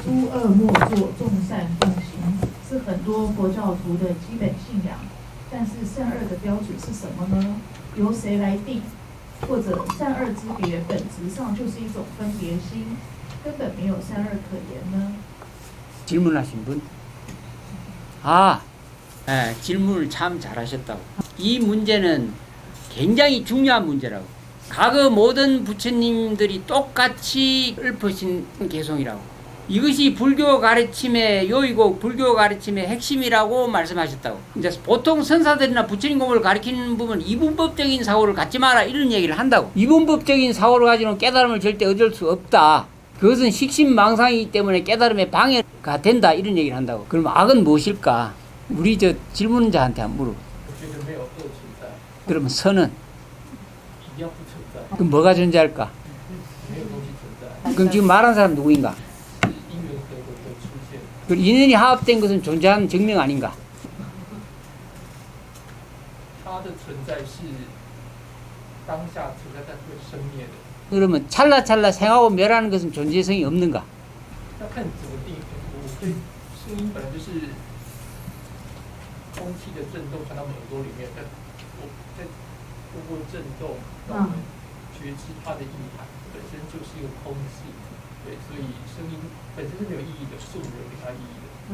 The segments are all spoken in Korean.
诸恶莫作，众善奉行，是很多佛教徒的基本信仰。但是善恶的标准是什么呢？由谁来定？或者善恶之别，本质上就是一种分别心，根本没有善恶可言呢？ 질문하신 분? 질문을 참 잘하셨다고. 이 문제는 굉장히 중요한 문제라고. 과거 모든 부처님들이 똑같이 읊으신 개송이라고. 이것이 불교 가르침의 요이고 불교 가르침의 핵심이라고 말씀하셨다고. 이제 보통 선사들이나 부처님 공부를 가르치는 부분 이분법적인 사고를 갖지 마라 이런 얘기를 한다고. 이분법적인 사고를 가지고는 깨달음을 절대 얻을 수 없다. 그것은 식신망상이기 때문에 깨달음에 방해가 된다 이런 얘기를 한다고. 그럼 악은 무엇일까? 우리 저 질문자한테 한번 물어. 그러면 선은? 그럼 뭐가 존재할까? 그럼 지금 말한 사람 누구인가? 그 인연이 화합된 것은 존재하는 증명 아닌가? 그러면 찰나찰나 생하고 멸하는 것은 존재성이 없는가?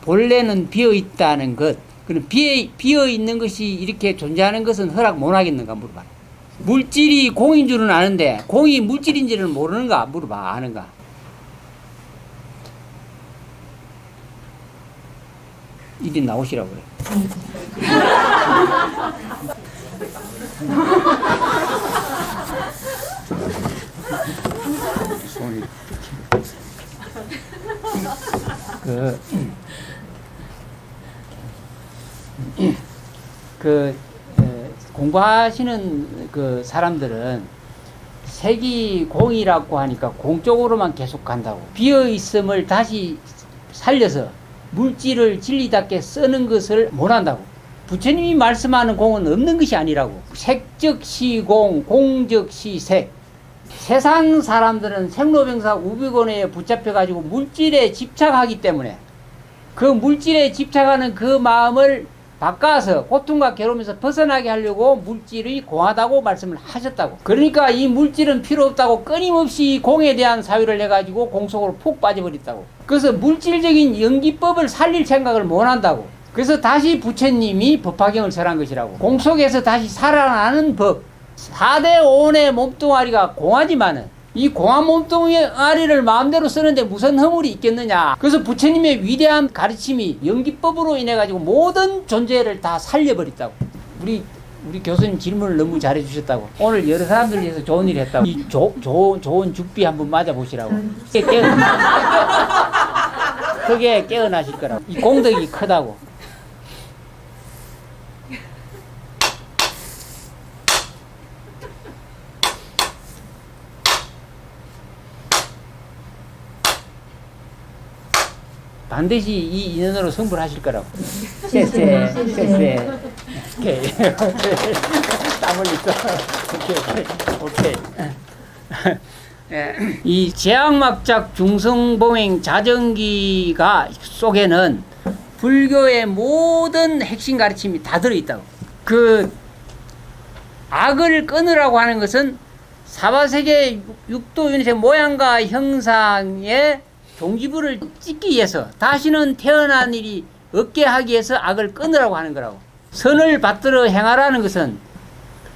본래는 비어있다는 것, 그럼 비어있는 것이 이렇게 존재하는 것은 허락 못 하겠는가 물어봐. 물질이 공인 줄은 아는데 공이 물질인지를 모르는가 물어봐. 아는가? 이리 나오시라고 그래. 손이 공부하시는 그 사람들은 색이 공이라고 하니까 공 쪽으로만 계속 간다고. 비어있음을 다시 살려서 물질을 진리답게 쓰는 것을 못한다고. 부처님이 말씀하는 공은 없는 것이 아니라고. 색즉시 공, 공즉시 색. 세상 사람들은 생로병사 우비곤에 붙잡혀가지고 물질에 집착하기 때문에 그 물질에 집착하는 그 마음을 바꿔서 고통과 괴로움에서 벗어나게 하려고 물질이 공하다고 말씀을 하셨다고. 그러니까 이 물질은 필요 없다고 끊임없이 공에 대한 사유를 해가지고 공 속으로 푹 빠져버렸다고. 그래서 물질적인 연기법을 살릴 생각을 못 한다고. 그래서 다시 부처님이 법화경을 설한 것이라고. 공 속에서 다시 살아나는 법. 4대 5원의 몸뚱아리가 공하지만은 이 공한 몸뚱아리를 마음대로 쓰는데 무슨 허물이 있겠느냐. 그래서 부처님의 위대한 가르침이 연기법으로 인해 가지고 모든 존재를 다 살려버렸다고. 우리 교수님 질문을 너무 잘해 주셨다고. 오늘 여러 사람들 위해서 좋은 일 했다고. 이 좋은 죽비 한번 맞아 보시라고. 그게 깨어나실 거라고. 이 공덕이 크다고. 반드시 이 인연으로 승부를 하실 거라고. 쎄. 오케이. 땀 흘리죠. 오케이. 이 제약막작 중성봉행 자전기가 속에는 불교의 모든 핵심 가르침이 다 들어있다고. 그 악을 끊으라고 하는 것은 사바세계 육도윤회 모양과 형상의 종지부를 찍기 위해서 다시는 태어난 일이 없게 하기 위해서 악을 끊으라고 하는 거라고. 선을 받들어 행하라는 것은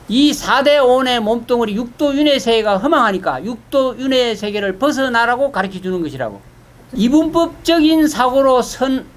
이 4대 5원의 몸뚱아리 육도윤회 세계가 허망하니까 육도윤회 세계를 벗어나라고 가르쳐 주는 것이라고. 이분법적인 사고로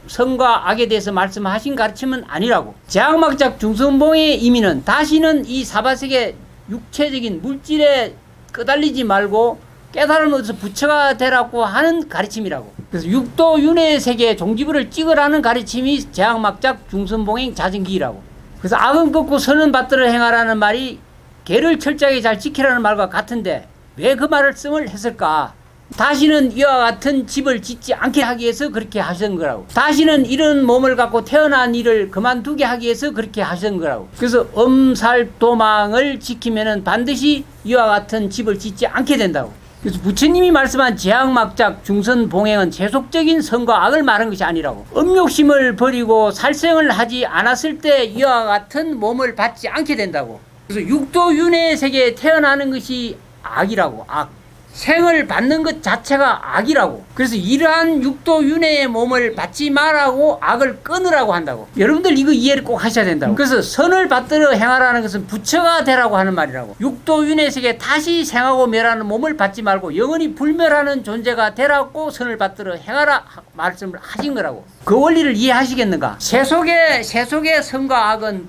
선과 악에 대해서 말씀하신 가르침은 아니라고. 제약막작 중성봉의 의미는 다시는 이 사바세계 육체적인 물질에 끄달리지 말고 깨달음을 얻어서 부처가 되라고 하는 가르침이라고. 그래서 육도윤회 세계의 종지부를 찍으라는 가르침이 제약막작 중선봉행 자전기라고. 그래서 악은 끊고 선은 받들어 행하라는 말이 개를 철저하게 잘 지키라는 말과 같은데 왜 그 말씀을 했을까? 다시는 이와 같은 집을 짓지 않게 하기 위해서 그렇게 하신 거라고. 다시는 이런 몸을 갖고 태어난 일을 그만두게 하기 위해서 그렇게 하신 거라고. 그래서 엄살도망을 지키면은 반드시 이와 같은 집을 짓지 않게 된다고. 그래서 부처님이 말씀한 제약막작 중선봉행은 세속적인 선과 악을 말한 것이 아니라고. 음욕심을 버리고 살생을 하지 않았을 때 이와 같은 몸을 받지 않게 된다고. 그래서 육도윤회의 세계에 태어나는 것이 악이라고. 악. 생을 받는 것 자체가 악이라고. 그래서 이러한 육도윤회의 몸을 받지 말라고 악을 끊으라고 한다고. 여러분들 이거 이해를 꼭 하셔야 된다고. 그래서 선을 받들어 행하라는 것은 부처가 되라고 하는 말이라고. 육도윤회 세계에 다시 생하고 멸하는 몸을 받지 말고 영원히 불멸하는 존재가 되라고 선을 받들어 행하라 말씀을 하신 거라고. 그 원리를 이해하시겠는가? 세속의 선과 악은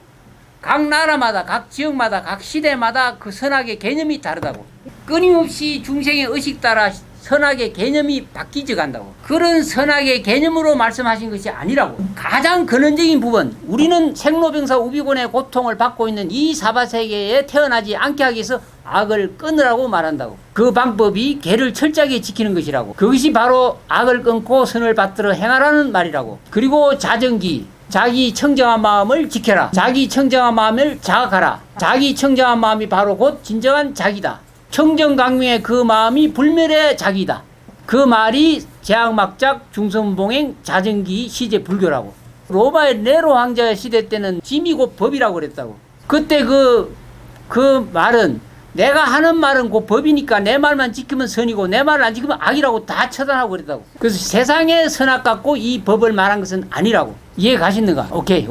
각 나라마다, 각 지역마다, 각 시대마다 그 선악의 개념이 다르다고. 끊임없이 중생의 의식 따라 선악의 개념이 바뀌져 간다고. 그런 선악의 개념으로 말씀하신 것이 아니라고. 가장 근원적인 부분, 우리는 생로병사 우비곤의 고통을 받고 있는 이 사바세계에 태어나지 않게 하기 위해서 악을 끊으라고 말한다고. 그 방법이 계를 철저하게 지키는 것이라고. 그것이 바로 악을 끊고 선을 받들어 행하라는 말이라고. 그리고 자정기, 자기 청정한 마음을 지켜라. 자기 청정한 마음을 자각하라. 자기 청정한 마음이 바로 곧 진정한 자기다. 청정강명의 그 마음이 불멸의 자기다. 그 말이 제약막작 중선봉행 자정기 시제 불교라고. 로마의 네로 황제 시대 때는 짐이 곧 법이라고 그랬다고. 그때 그 말은 내가 하는 말은 곧 법이니까 내 말만 지키면 선이고 내 말을 안 지키면 악이라고 다 처단하고 그랬다고. 그래서 세상의 선악 갖고 이 법을 말한 것은 아니라고. 이해 가시는가? 오케이.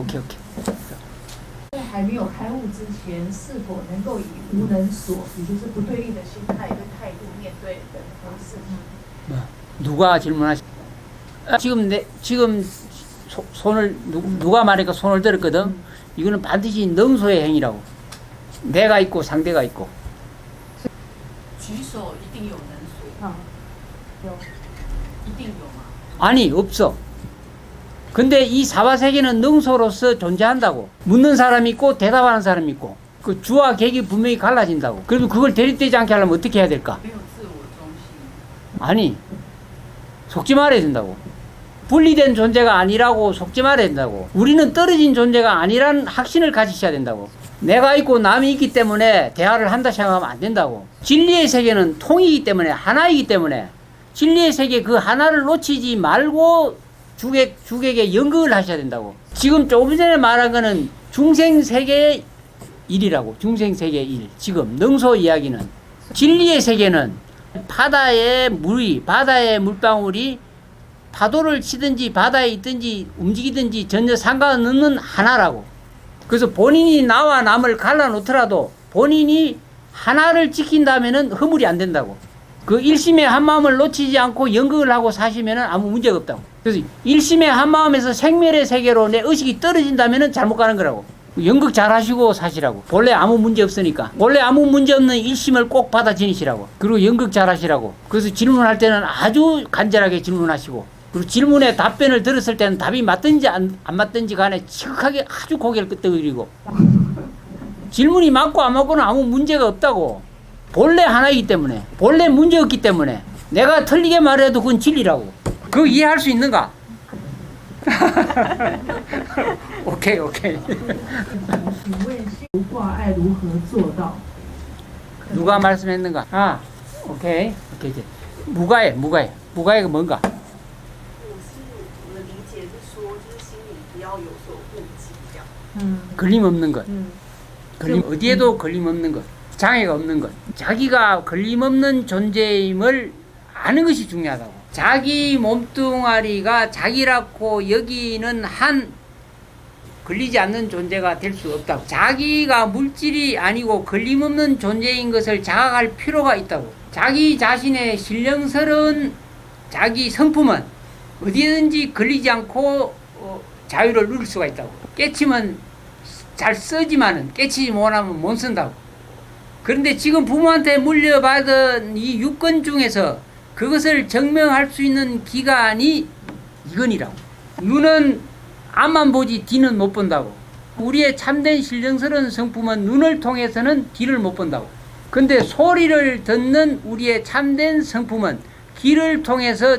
还没有开悟之前，是否能够以无能所，也就是不对立的心态跟态度面对人和事？ 누가 질문하시? 지금 손을 누가 말하니까 손을 들었거든. 이거는 반드시 능소의 행위라고. 내가 있고 상대가 있고. 举手一定有能所，一定有吗？ 아니 없어. 근데 이 사바세계는 능소로서 존재한다고. 묻는 사람이 있고 대답하는 사람이 있고 그 주와 객이 분명히 갈라진다고. 그러면 그걸 대립되지 않게 하려면 어떻게 해야 될까? 没有自我中心。 아니 속지 말아야 된다고. 분리된 존재가 아니라고 속지 말아야 된다고. 우리는 떨어진 존재가 아니라는 확신을 가지셔야 된다고. 내가 있고 남이 있기 때문에 대화를 한다 생각하면 안 된다고. 진리의 세계는 통이기 때문에 하나이기 때문에 진리의 세계 그 하나를 놓치지 말고 주객에 연극을 하셔야 된다고. 지금 조금 전에 말한 거는 중생세계의 일이라고. 중생세계의 일. 지금 능소 이야기는 진리의 세계는 바다의 물방울이 파도를 치든지 바다에 있든지 움직이든지 전혀 상관없는 하나라고. 그래서 본인이 나와 남을 갈라놓더라도 본인이 하나를 지킨다면은 허물이 안 된다고. 그 일심의 한마음을 놓치지 않고 연극을 하고 사시면은 아무 문제가 없다고. 그래서 일심의 한마음에서 생멸의 세계로 내 의식이 떨어진다면은 잘못 가는 거라고. 연극 잘 하시고 사시라고. 본래 아무 문제 없으니까. 본래 아무 문제 없는 일심을 꼭 받아 지니시라고. 그리고 연극 잘 하시라고. 그래서 질문할 때는 아주 간절하게 질문하시고, 그리고 질문에 답변을 들었을 때는 답이 맞든지 안 맞든지 간에 지극하게 아주 고개를 끄덕이고, 질문이 맞고 안 맞고는 아무 문제가 없다고. 본래 하나이기 때문에, 본래 문제 없기 때문에 내가 틀리게 말해도 그건 진리라고. 그거 이해할 수 있는가? 오케이. 请问心无挂碍如何做到？ 누가 말씀했는가? 아, 오케이. 이제 무가해가 뭔가? 我的理解是说，就是心里不要有所顾忌，这样。 걸림없는 것. 어디에도 걸림없는 것. 장애가 없는 것. 자기가 걸림없는 존재임을 아는 것이 중요하다고. 자기 몸뚱아리가 자기라고 여기는 한 걸리지 않는 존재가 될 수 없다고. 자기가 물질이 아니고 걸림없는 존재인 것을 자각할 필요가 있다고. 자기 자신의 신령스러운 자기 성품은 어디든지 걸리지 않고 자유를 누릴 수가 있다고. 깨치면 잘 쓰지만은 깨치지 못하면 못 쓴다고. 그런데 지금 부모한테 물려받은 이 육권 중에서 그것을 증명할 수 있는 기관이 이건이라고. 눈은 앞만 보지 뒤는 못 본다고. 우리의 참된 신령스러운 성품은 눈을 통해서는 뒤를 못 본다고. 근데 소리를 듣는 우리의 참된 성품은 귀를 통해서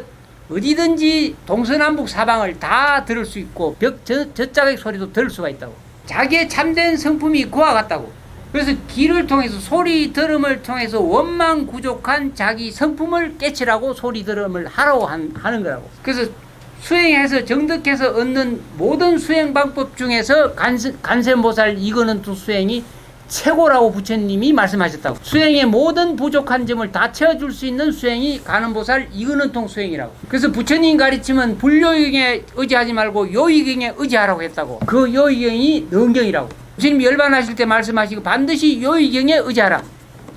어디든지 동서남북 사방을 다 들을 수 있고 벽 저짝의 소리도 들을 수가 있다고. 자기의 참된 성품이 그와 같다고. 그래서 귀를 통해서 소리 들음을 통해서 원망 부족한 자기 성품을 깨치라고 소리 들음을 하라고 하는 거라고. 그래서 수행해서 정득해서 얻는 모든 수행 방법 중에서 간센보살 이거는 또 수행이 최고라고 부처님이 말씀하셨다고. 수행의 모든 부족한 점을 다 채워줄 수 있는 수행이 가는보살 이근원통 수행이라고. 그래서 부처님 가르침은 불요의경에 의지하지 말고 요의경에 의지하라고 했다고. 그 요의경이 능경이라고. 부처님이 열반하실 때 말씀하시고 반드시 요의경에 의지하라.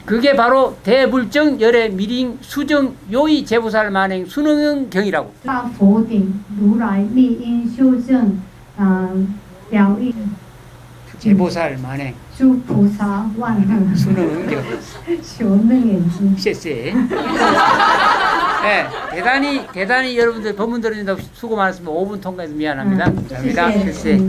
그게 바로 대불정 열애 미링 수정 요의 제보살 만행 순응경 경이라고. 大佛顶如来密因修正表意 제보살 만행 诸菩萨万恨 순응경 求楞眼睛。 쎄쎄. 네, 대단히 여러분들 법문 들으신다고 수고 많았습니다. 5분 통과해서 미안합니다. 감사합니다. 쎄쎄.